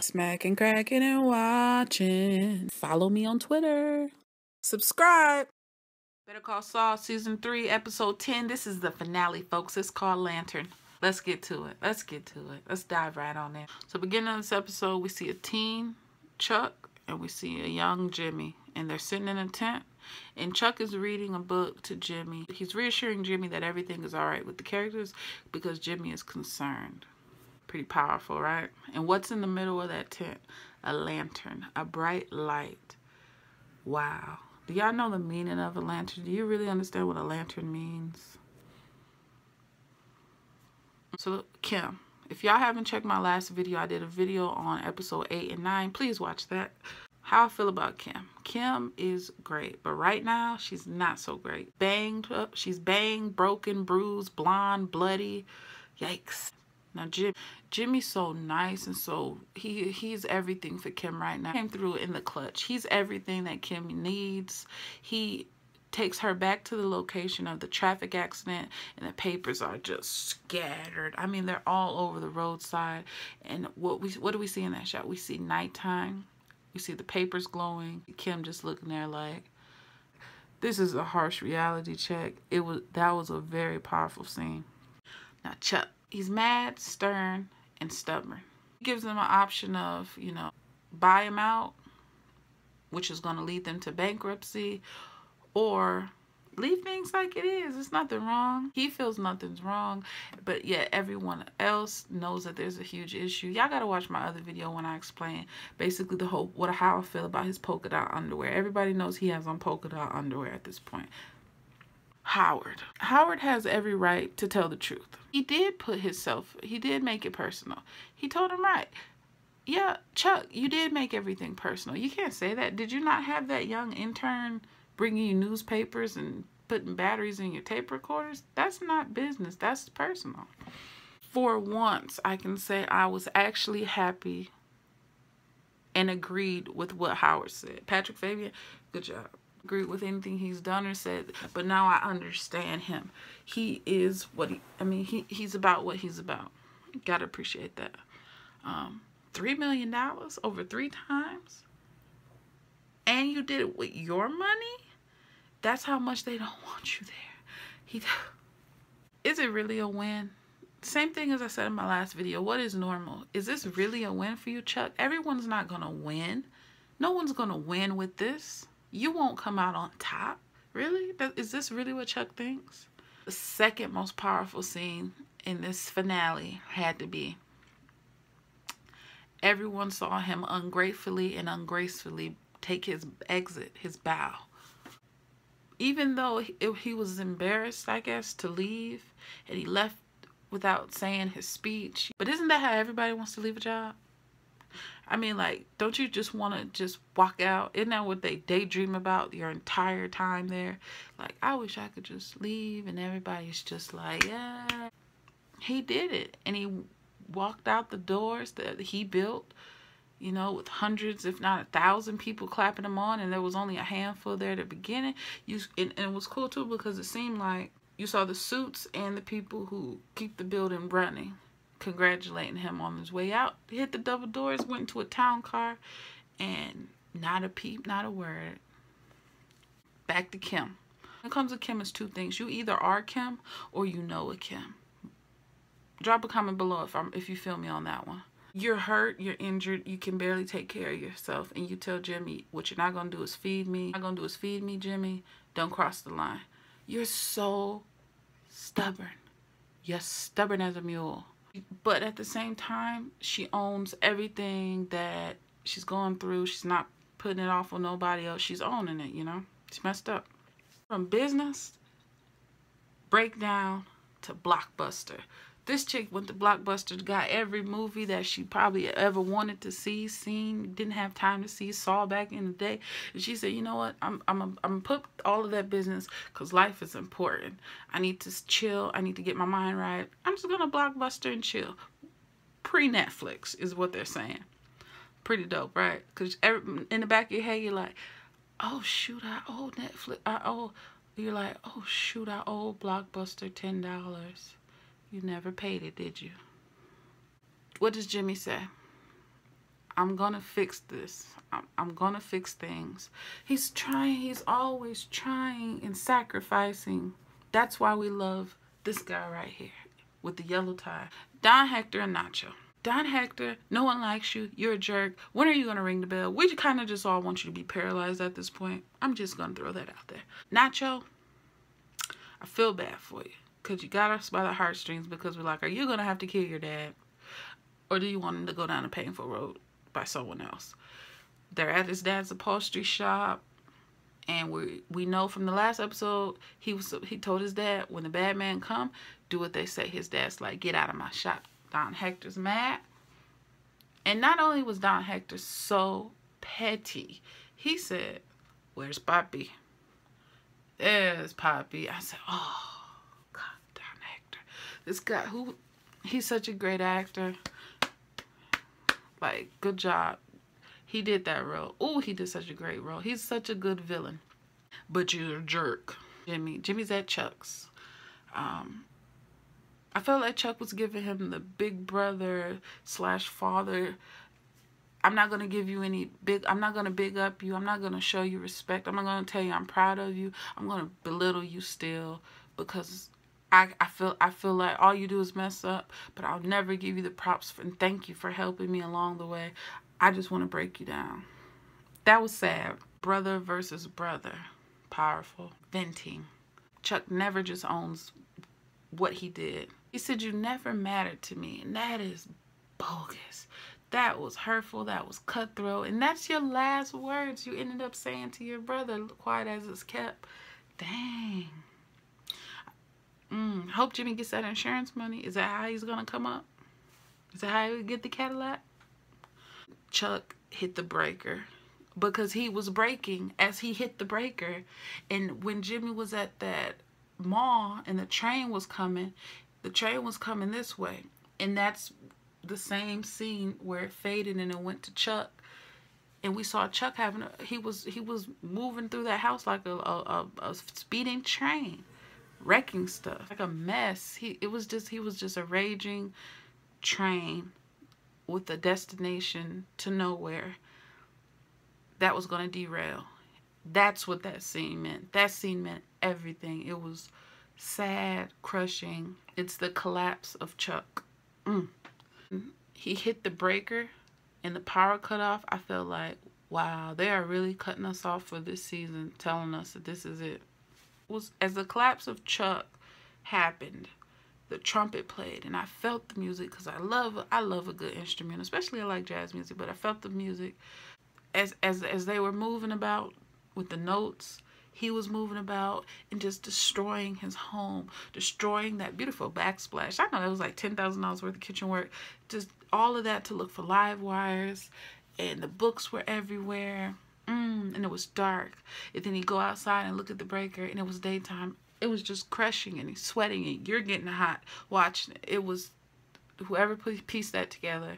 Smacking, cracking, and watching. Follow me on Twitter. Subscribe. Better Call Saul Season 3, Episode 10. This is the finale, folks. It's called Lantern. Let's get to it. Let's dive right on in. So beginning of this episode, we see a teen, Chuck, and we see a young Jimmy. And they're sitting in a tent. And Chuck is reading a book to Jimmy. He's reassuring Jimmy that everything is all right with the characters because Jimmy is concerned. Pretty powerful, right? And what's in the middle of that tent? A lantern, a bright light. Wow. Do y'all know the meaning of a lantern? Do you really understand what a lantern means? So Kim, if y'all haven't checked my last video, I did a video on episode 8 and 9. Please watch that. How I feel about Kim. Kim is great, but right now she's not so great. Banged up. She's banged, broken, bruised, blonde, bloody. Yikes. Now Jimmy's so nice, and so he's everything for Kim right now. Came through in the clutch. He's everything that Kim needs. He takes her back to the location of the traffic accident, and the papers are just scattered. I mean, they're all over the roadside. And what do we see in that shot? We see nighttime. We see the papers glowing. Kim just looking there like, this is a harsh reality check. That was a very powerful scene. Now Chuck, he's mad, stern, and stubborn. He gives them an option of, buy him out, which is going to lead them to bankruptcy, or leave things like it is. There's nothing wrong. He feels nothing's wrong, but yet everyone else knows that there's a huge issue. Y'all got to watch my other video when I explain basically how I feel about his polka dot underwear. Everybody knows he has on polka dot underwear at this point. Howard has every right to tell the truth. He did make it personal. He told him right. Yeah, Chuck, you did make everything personal. You can't say that. Did you not have that young intern bringing you newspapers and putting batteries in your tape recorders? That's not business. That's personal. For once, I can say I was actually happy and agreed with what Howard said. Patrick Fabian, good job. Agree with anything he's done or said, but now I understand him. He is what he's about what he's about. Gotta appreciate that. $3 million over 3 times, and you did it with your money. That's how much they don't want you there. Is it really a win? Same thing as I said in my last video. What is normal? Is this really a win for you, Chuck? Everyone's not gonna win. No one's gonna win with this. You won't come out on top. Really? Is this really what Chuck thinks? The second most powerful scene in this finale had to be everyone saw him ungratefully and ungracefully take his exit, his bow. Even though he was embarrassed, I guess, to leave, and he left without saying his speech. But isn't that how everybody wants to leave a job? I mean, like, don't you just want to just walk out? Isn't that what they daydream about your entire time there? Like, I wish I could just leave, and everybody's just like, yeah. He did it, and he walked out the doors that he built, with hundreds, if not 1,000 people clapping him on, and there was only a handful there at the beginning. And it was cool, too, because it seemed like you saw the suits and the people who keep the building running congratulating him on his way out. He hit the double doors, went into a town car, and not a peep, not a word. Back to Kim. When it comes to Kim, it's 2 things. You either are Kim or you know a Kim. Drop a comment below if you feel me on that one. You're hurt, you're injured, you can barely take care of yourself, and you tell Jimmy, what you're not going to do is feed me. What you're not going to do is feed me, Jimmy. Don't cross the line. You're so stubborn. You're stubborn as a mule. But at the same time, she owns everything that she's going through. She's not putting it off on nobody else. She's owning it, She's messed up. From business breakdown to Blockbuster. This chick went to Blockbuster, got every movie that she probably ever wanted to see, didn't have time to see, saw back in the day. And she said, you know what, I'm gonna put all of that business because life is important. I need to chill. I need to get my mind right. I'm just gonna Blockbuster and chill. Pre-Netflix is what they're saying. Pretty dope, right? Because in the back of your head, you're like, oh, shoot, I owe Netflix. You're like, oh, shoot, I owe Blockbuster $10. You never paid it, did you? What does Jimmy say? I'm gonna fix this. I'm gonna fix things. He's trying. He's always trying and sacrificing. That's why we love this guy right here with the yellow tie. Don Hector and Nacho. Don Hector, no one likes you. You're a jerk. When are you going to ring the bell? We kind of just all want you to be paralyzed at this point. I'm just going to throw that out there. Nacho, I feel bad for you because you got us by the heartstrings because we're like, are you going to have to kill your dad? Or do you want him to go down a painful road by someone else? They're at his dad's upholstery shop. And we know from the last episode, he told his dad, when the bad man come, do what they say. His dad's like, get out of my shop. Don Hector's mad. And not only was Don Hector so petty, he said, where's Poppy? There's Poppy. I said, oh, God, Don Hector. This guy, he's such a great actor. Like, good job. He did that role. Oh, he did such a great role. He's such a good villain. But you're a jerk. Jimmy's at Chuck's. I felt like Chuck was giving him the big brother / father. I'm not going to give you any I'm not going to big up you. I'm not going to show you respect. I'm not going to tell you I'm proud of you. I'm going to belittle you still because I feel like all you do is mess up, but I'll never give you the props and thank you for helping me along the way. I just want to break you down. That was sad. Brother versus brother. Powerful. Venting. Chuck never just owns what he did. He said, you never mattered to me. And that is bogus. That was hurtful. That was cutthroat. And that's your last words you ended up saying to your brother, quiet as it's kept. Dang. Hope Jimmy gets that insurance money. Is that how he's going to come up? Is that how he would get the Cadillac? Chuck hit the breaker because he was braking as he hit the breaker. And when Jimmy was at that mall and the train was coming this way. And that's the same scene where it faded and it went to Chuck. And we saw Chuck having he was moving through that house like a speeding train, wrecking stuff, like a mess. He was just a raging train with a destination to nowhere that was going to derail. That's what that scene meant. That scene meant everything. It was sad, crushing. It's the collapse of Chuck. He hit the breaker and the power cut off. I felt like, wow, they are really cutting us off for this season, telling us that this is it. As the collapse of Chuck happened, the trumpet played and I felt the music because I love a good instrument, especially I like jazz music, but I felt the music as they were moving about with the notes. He was moving about and just destroying his home, destroying that beautiful backsplash. I know it was like $10,000 worth of kitchen work. Just all of that to look for live wires, and the books were everywhere. And it was dark. And then he'd go outside and look at the breaker, and it was daytime. It was just crushing, and he's sweating, and you're getting hot watching it. It was, whoever pieced that together,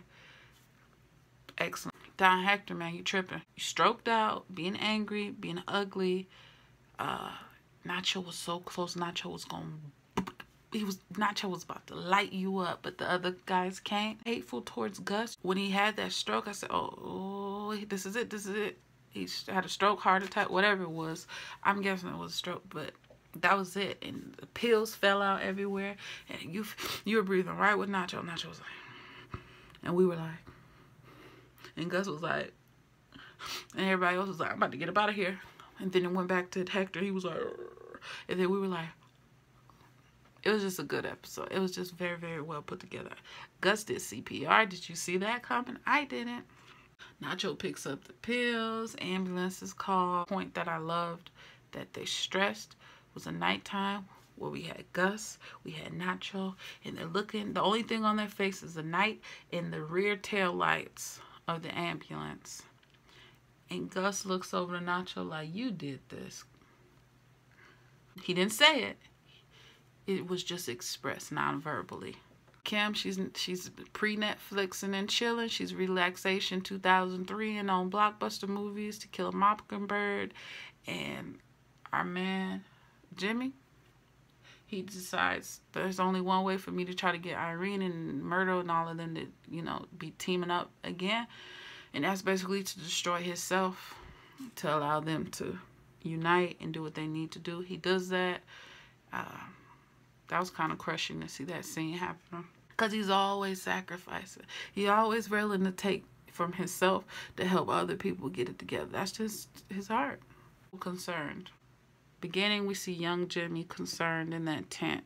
excellent. Don Hector, man, you tripping. You stroked out, being angry, being ugly. Nacho was so close. Nacho was about to light you up, but the other guys can't. Hateful towards Gus. When he had that stroke, I said, oh, this is it. He had a stroke, heart attack, whatever it was. I'm guessing it was a stroke, but that was it. And the pills fell out everywhere, and you were breathing right with Nacho. Nacho was like, and we were like, and Gus was like, and everybody else was like, I'm about to get up out of here. And then it went back to Hector. He was like, and then we were like, it was just a good episode. It was just very, very well put together. Gus did CPR. Did you see that coming? I didn't. Nacho picks up the pills. Ambulance is called. The point that I loved that they stressed was a nighttime where we had Gus, we had Nacho, and they're looking. The only thing on their face is the night and the rear tail lights of the ambulance. And Gus looks over to Nacho like, you did this. He didn't say it. It was just expressed non-verbally. Kim, she's pre-Netflixing and chilling. She's relaxation 2003 and on blockbuster movies, To Kill a Mockingbird. And our man, Jimmy, he decides there's only one way for me to try to get Irene and Myrtle and all of them to, be teaming up again. And that's basically to destroy himself, to allow them to unite and do what they need to do. He does that. That was kind of crushing to see that scene happen. Because he's always sacrificing. He always willing to take from himself to help other people get it together. That's just his heart. Concerned. Beginning, we see young Jimmy concerned in that tent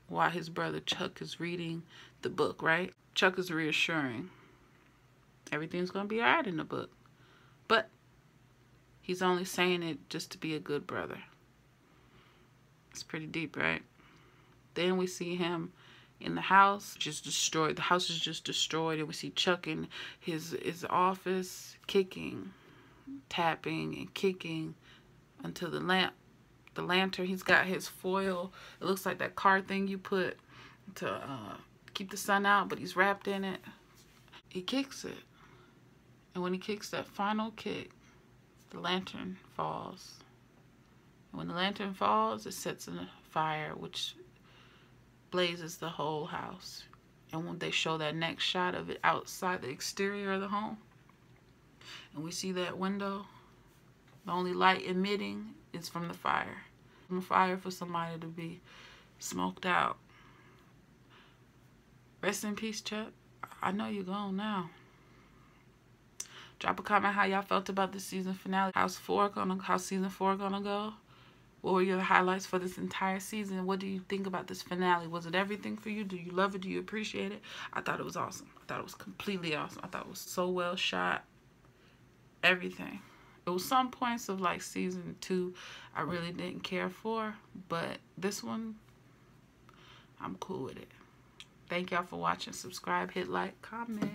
while his brother Chuck is reading the book, right? Chuck is reassuring. Everything's going to be all right in the book. But he's only saying it just to be a good brother. It's pretty deep, right? Then we see him in the house, just destroyed. The house is just destroyed. And we see Chuck in his office kicking, tapping, and kicking until the lantern, he's got his foil. It looks like that car thing you put to keep the sun out, but he's wrapped in it. He kicks it. And when he kicks that final kick, the lantern falls. And when the lantern falls, it sets in a fire, which blazes the whole house. And when they show that next shot of it outside the exterior of the home, and we see that window, the only light emitting is from the fire. From the fire for somebody to be smoked out. Rest in peace, Chuck. I know you're gone now. Drop a comment how y'all felt about this season finale. How's season 4 gonna go? What were your highlights for this entire season? What do you think about this finale? Was it everything for you? Do you love it? Do you appreciate it? I thought it was awesome. I thought it was completely awesome. I thought it was so well shot. Everything. It was some points of like season 2 I really didn't care for, but this one, I'm cool with it. Thank y'all for watching. Subscribe, hit like, comment.